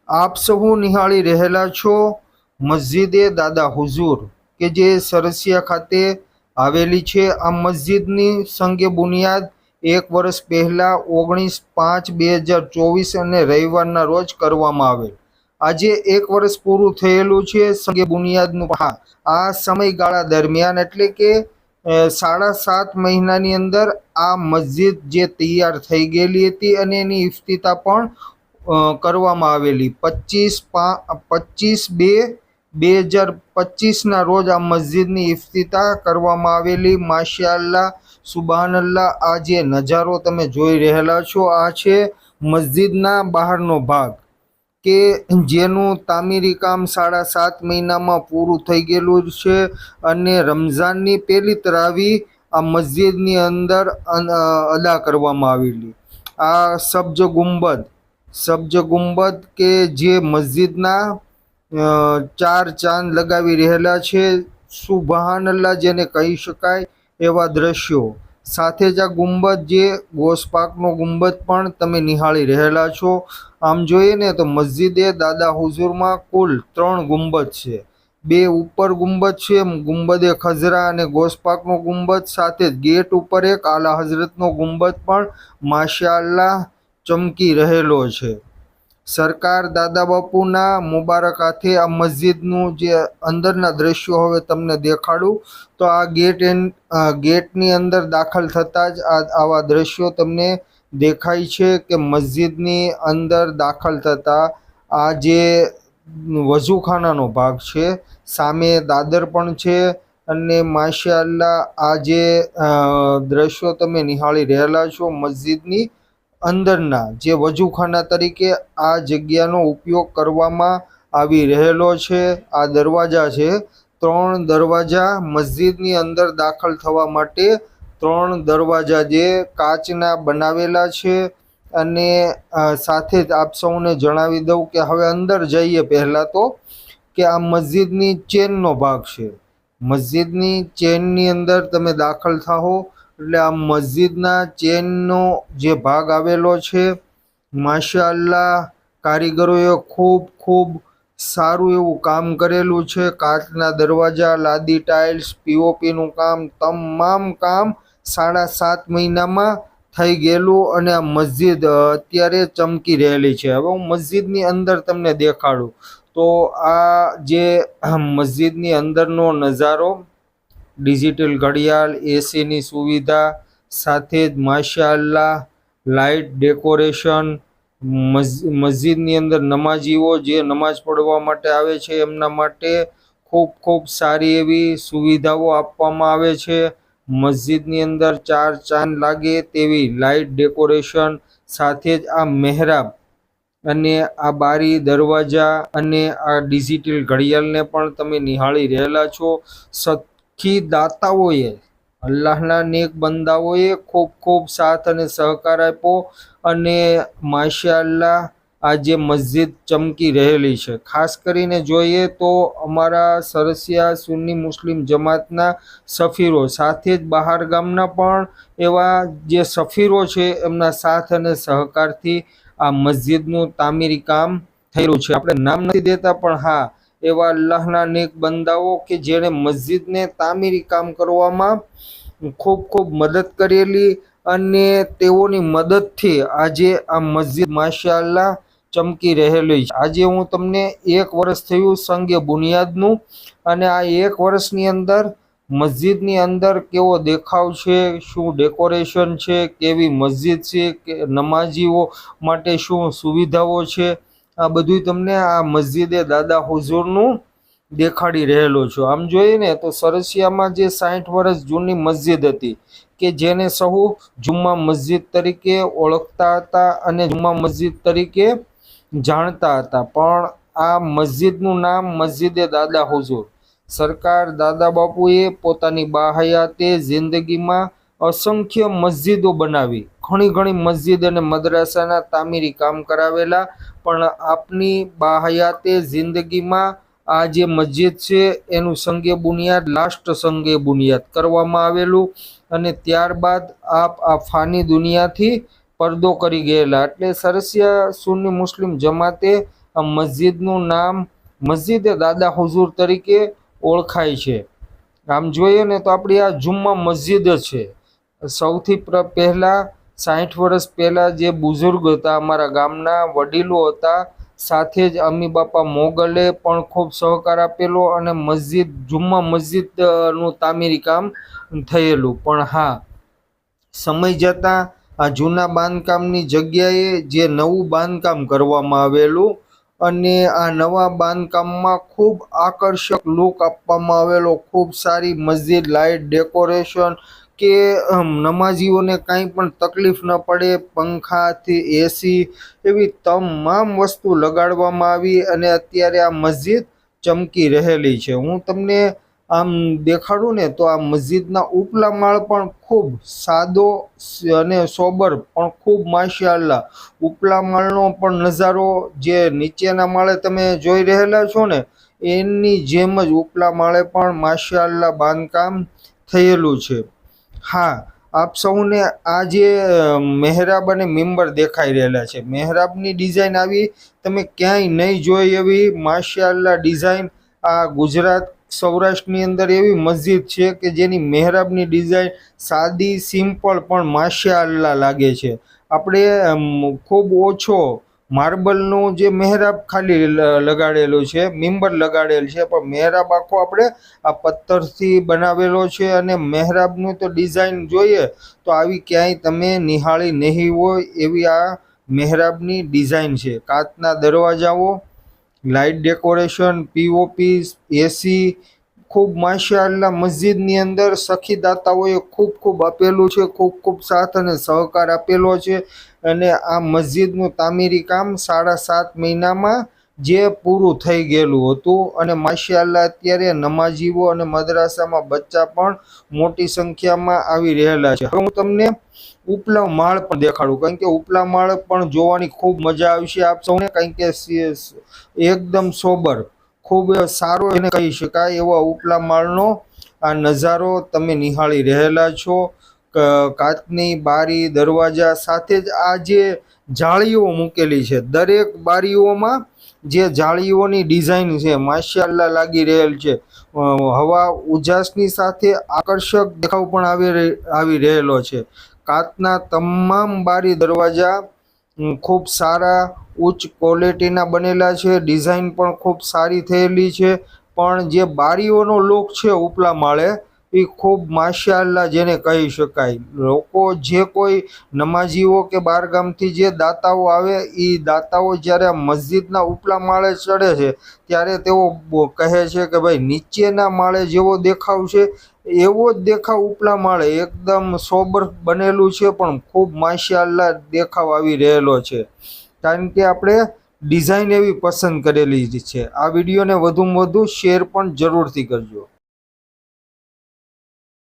આપ સહુ નિહાળી રહેલા છો મસ્જિદે દાદા હુઝુર કે જે સરસિયા ખાતે આવેલી છે। આ મસ્જિદની સંગે બુનિયાદ 1 વર્ષ પહેલા 19/5/2024 અને રવિવારના રોજ કરવામાં આવેલ। આજે 1 વર્ષ પૂરું થયેલું છે સંગે બુનિયાદનું। આ સમયગાળા દરમિયાન એટલે કે 7.5 મહિનાની અંદર આ મસ્જિદ જે તૈયાર થઈ ગયેલી હતી અને એની ઇફ્તિતાહ પણ કરવામાં આવેલી। 25/2/2025ના રોજ આ મસ્જિદની ઇફ્તિતાહ કરવામાં આવેલી। માશાઅલ્લાહ, સુબહાનલ્લાહ। આ જે નજારો તમે જોઈ રહેલા છો આ છે મસ્જિદના બહારનો ભાગ કે જેનું તામીરી કામ 7.5 મહિનામાં પૂરું થઈ ગયેલું છે અને રમઝાનની પહેલી તરાવી આ મસ્જિદની અંદર અદા કરવામાં આવેલી। આ સબ્જ ગુંબદ કે જે મસ્જિદના 4 ચાંદ લગાવી રહેલા છે। સુબહાનલ્લાહ જેને કહી શકાય એવા દ્રશ્યો। સાથે જ આ ગુંબદ જે ગોશપાકનો ગુંબદ પણ તમે નિહાળી રહેલા છો। આમ જોઈએ ને તો મસ્જિદે દાદા હુઝુરમાં કુલ 3 ગુંબદ છે। 2 ઉપર ગુંબદ છે, ગુંબદે ખઝરા અને ગોશપાકનો ગુંબદ। સાથે જ ગેટ ઉપર એક આલા હઝરતનો ગુંબદ પણ માશાઅલ્લાહ ચમકી રહેલો છે। સરકાર દાદા બાપુના મુબારક હાથે આ મસ્જિદનું જે અંદરના દ્રશ્યો હવે તમને દેખાડું તો આ ગેટની અંદર દાખલ થતાં જ આવા દ્રશ્યો તમને દેખાય છે કે મસ્જિદની અંદર દાખલ થતાં આ જે વઝૂખાનાનો ભાગ છે, સામે દાદર પણ છે અને માશાઅલ્લાહ આ જે દ્રશ્યો તમે નિહાળી રહેલા છો મસ્જિદની અંદરના જે વજૂખાના તરીકે આ જગ્યાનો ઉપયોગ કરવામાં આવી રહેલો છે। આ દરવાજા છે, 3 દરવાજા મસ્જિદની અંદર દાખલ થવા માટે 3 દરવાજા જે કાચના બનાવેલા છે। અને સાથે જ આપ સૌને જણાવી દઉં કે હવે અંદર જઈએ પહેલાં તો કે આ મસ્જિદની ચેનનો ભાગ છે। મસ્જિદની ચેનની અંદર તમે દાખલ થાઓ એટલે આ મસ્જિદના ચેનનો જે ભાગ આવેલો છે માશાઅલ્લાહ કારીગરોએ ખૂબ સારું એવું કામ કરેલું છે। કાચના દરવાજા, લાદી ટાઇલ્સ, પીઓપીનું કામ, તમામ કામ 7.5 મહિનામાં થઈ ગયેલું અને આ મસ્જિદ અત્યારે ચમકી રહેલી છે। હવે હું મસ્જિદની અંદર તમને દેખાડું તો આ જે મસ્જિદની અંદરનો નજારો, ડિજિટલ ઘડિયાળ, એસીની સુવિધા, સાથે જ માશાઅલ્લાહ લાઇટ ડેકોરેશન, મસ્જિદની અંદર નમાજીઓ જે નમાઝ પઢવા માટે આવે છે એમના માટે ખૂબ સારી એવી સુવિધાઓ આપવામાં આવે છે। મસ્જિદની અંદર 4 ચાંદ લાગે તેવી લાઇટ ડેકોરેશન, સાથે જ આ મહેરાબ અને આ બારી દરવાજા અને આ ડિજિટલ ઘડિયાળને પણ તમે નિહાળી રહેલા છો। સખી દાતાઓએ, અલ્લાહના નેક બંદાઓએ ખૂબ સાથ અને સહકાર આપ્યો અને માશાઅલ્લાહ આ જે મસ્જિદ ચમકી રહેલી છે। ખાસ કરીને જોઈએ તો અમારા સરસિયા સુન્ની મુસ્લિમ જમાતના સફીરો, સાથે જ બહાર ગામના પણ એવા જે સફીરો છે એમના સાથ અને સહકારથી આ મસ્જિદનું તામીરી કામ થયેલું છે। આપણે નામ નથી દેતા પણ હા, એવા અલ્લાહના નેક બંદાઓ કે જેણે મસ્જિદને તામીરી કામ કરવામાં ખૂબ મદદ કરેલી અને તેઓની મદદથી આજે આ મસ્જિદ માશાઅલ્લાહ ચમકી રહેલી છે। આજે હું તમને 1 વર્ષ થયું સંગે બુનિયાદનું અને આ 1 વર્ષની અંદર મસ્જિદની અંદર કેવો દેખાવ છે, શું ડેકોરેશન છે, કેવી મસ્જિદ છે, કે નમાજીઓ માટે શું સુવિધાઓ છે, આ બધું તમને આ મસ્જિદે દાદા હુઝુરનું દેખાડી રહેલો છું। આમ જોઈએ ને તો સરસિયામાં જે 60 વર્ષ જૂની મસ્જિદ હતી કે જેને સહુ જુમ્મા મસ્જિદ તરીકે ઓળખતા હતા અને જુમ્મા મસ્જિદ તરીકે જાણતા હતા, પણ આ મસ્જિદનું નામ મસ્જિદે દાદા હુઝુર। સરકાર દાદા બાપુએ પોતાની બાહયાતે જિંદગીમાં અસંખ્ય મસ્જિદો બનાવી, ઘણી મસ્જિદ અને મદ્રાસાના તામીરી કામ કરાવેલા, પણ આપની બાહયાતે જિંદગીમાં આ જે મસ્જિદ છે એનું સંગે બુનિયાદ, લાસ્ટ સંગે બુનિયાદ કરવામાં આવેલું અને ત્યારબાદ આપ આ ફાની દુનિયાથી પડદો કરી ગયેલા। એટલે સરસિયા સુન્ની મુસ્લિમ જમાતે આ મસ્જિદનું નામ મસ્જિદે દાદા હુઝુર તરીકે ઓળખાય છે. આમ જોઈએ ને તો આપણી આ જુમ્મા મસ્જિદ છે. સૌથી પહેલાં 60 વર્ષ પહેલાં જે બુઝુર્ગ હતા, અમારા ગામના વડીલો હતા, સાથે જ અમી બાપા મોગલે પણ ખૂબ સહકાર આપેલો અને જુમ્મા મસ્જિદનું તામીરી કામ થયેલું. પણ હા, સમય જતાં આ જૂના બાંધકામની જગ્યાએ જે નવું બાંધકામ કરવામાં આવેલું અને આ નવા બાંધકામમાં ખૂબ આકર્ષક લુક આપવામાં આવેલો, ખૂબ સારી મસ્જિદ, લાઇટ, ડેકોરેશન કે નમાઝીઓને કાંઈ પણ તકલીફ ન પડે, પંખાથી એસી એવી તમામ વસ્તુ લગાડવામાં આવી અને અત્યારે આ મસ્જિદ ચમકી રહેલી છે. હું તમને આમ દેખાડું ને તો આ મસ્જિદના ઉપલા માળ પણ ખૂબ સાદો અને સોબર પણ ખૂબ માશાઅલ્લાહ. ઉપલા માળનો પણ નજારો જે નીચેના માળે તમે જોઈ રહેલા છો ને એની જેમ જ ઉપલા માળે પણ માશાઅલ્લાહ બાંધકામ થયેલું છે. હા, આપ સૌને આ જે મહેરાબ અને મિંબર દેખાઈ રહેલા છે, મહેરાબની ડિઝાઇન આવી તમે ક્યાંય નહીં જોઈ એવી માશાઅલ્લાહ ડિઝાઇન. આ ગુજરાત સૌરાષ્ટ્રની અંદર એવી મસ્જિદ છે કે જેની મહેરાબની ડિઝાઇન સાદી, સિમ્પલ પણ માશાઅલ્લાહ લાગે છે. આપણે ખૂબ ઓછો માર્બલનું જે મહેરાબ ખાલી લગાડેલું છે, મિંબર લગાડેલ છે, પણ મહેરાબ આખો આપણે આ પથ્થરથી બનાવેલો છે અને મહેરાબનું તો ડિઝાઇન જોઈએ તો આવી ક્યાંય તમે નિહાળી નહીં હોય એવી આ મહેરાબની ડિઝાઇન છે. કાચના દરવાજાઓ, લાઇટ ડેકોરેશન, પીઓપી, એસી ખૂબ માશાઅલ્લાહ. મસ્જિદની અંદર સખીદાતાઓએ ખૂબ આપેલું છે, ખૂબ સાથ અને સહકાર આપેલો છે અને આ મસ્જિદનું તામીરી કામ 7.5 મહિનામાં જે પૂરું થઈ ગયેલું હતું અને માશાઅલ્લાહ અત્યારે નમાઝીઓ અને મદ્રાસામાં બચ્ચા પણ મોટી સંખ્યામાં આવી રહેલા છે. હવે હું તમને ઉપલા માળ પણ દેખાડું, કારણ કે ઉપલા માળ પણ જોવાની ખૂબ મજા આવશે આપ સૌને, કારણ કે એકદમ સોબર, ખૂબ સારો એને કહી શકાય એવો ઉપલા માળનો આ નજારો તમે નિહાળી રહેલા છો. કાચની બારી, દરવાજા સાથે જ આ જે જાળીઓ મૂકેલી છે, દરેક બારીઓમાં જે જાળીઓની ડિઝાઇન છે માશાઅલ્લાહ લાગી રહેલ છે. હવા ઉજાસની સાથે આકર્ષક દેખાવ પણ આવી રહેલો છે. કાચના તમામ બારી દરવાજા ખૂબ સારા ઉચ્ચ ક્વોલિટીના બનેલા છે, ડિઝાઇન પણ ખૂબ સારી થયેલી છે. પણ જે બારીઓનો લુક છે ઉપલા માળે એ ખૂબ માશાઅલ્લાહ જેને કહી શકાય. લોકો જે કોઈ નમાઝીઓ કે બહારગામથી જે દાતાઓ આવે એ દાતાઓ જ્યારે મસ્જિદના ઉપલા માળે ચડે છે ત્યારે તેઓ કહે છે કે ભાઈ નીચેના માળે જેવો દેખાવ છે એવો જ દેખાવ ઉપલા માળે એકદમ સોબર બનેલું છે, પણ ખૂબ માશાઅલ્લાહ દેખાવ આવી રહેલો છે, કારણ કે આપણે ડિઝાઇન એવી પસંદ કરેલી છે. આ વિડીયોને વધુમાં વધુ શેર પણ જરૂરથી કરજો.